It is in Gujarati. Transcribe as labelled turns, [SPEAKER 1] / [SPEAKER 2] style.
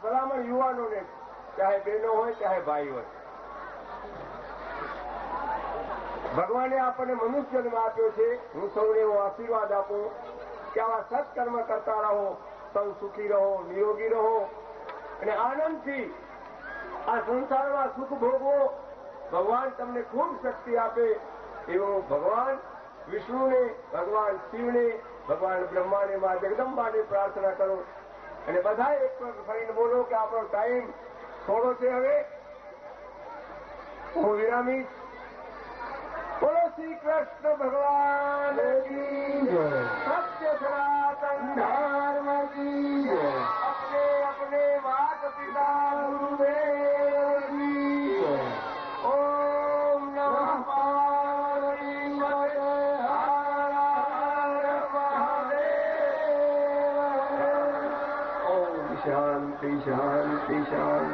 [SPEAKER 1] ભલામણ યુવાનોને, ચાહે બહેનો હોય ચાહે ભાઈ હોય. ભગવાને આપણને મનુષ્ય જન્મ આપ્યો છે. હું સૌને એવો આશીર્વાદ આપું કે આવા સત્કર્મ કરતા રહો, સૌ સુખી રહો, નિરોગી રહો અને આનંદથી આ સંસારમાં સુખ ભોગવો. ભગવાન તમને ખૂબ શક્તિ આપે એવું ભગવાન વિષ્ણુને, ભગવાન શિવને, ભગવાન બ્રહ્માને, મા જગદંબાને પ્રાર્થના કરો. અને બધા એક ફરીને બોલો કે આપણો ટાઈમ થોડો છે. હવે હું વિરામીશ. બોલો શ્રી કૃષ્ણ ભગવાન કી જય. સત્ય સનાતન ધર્મ કી જય. अपने अपने मात पिता गुरुदेव की जय. ओम नमः पार्वती पते हर हर महादेव. ओम शांति शांति शांति.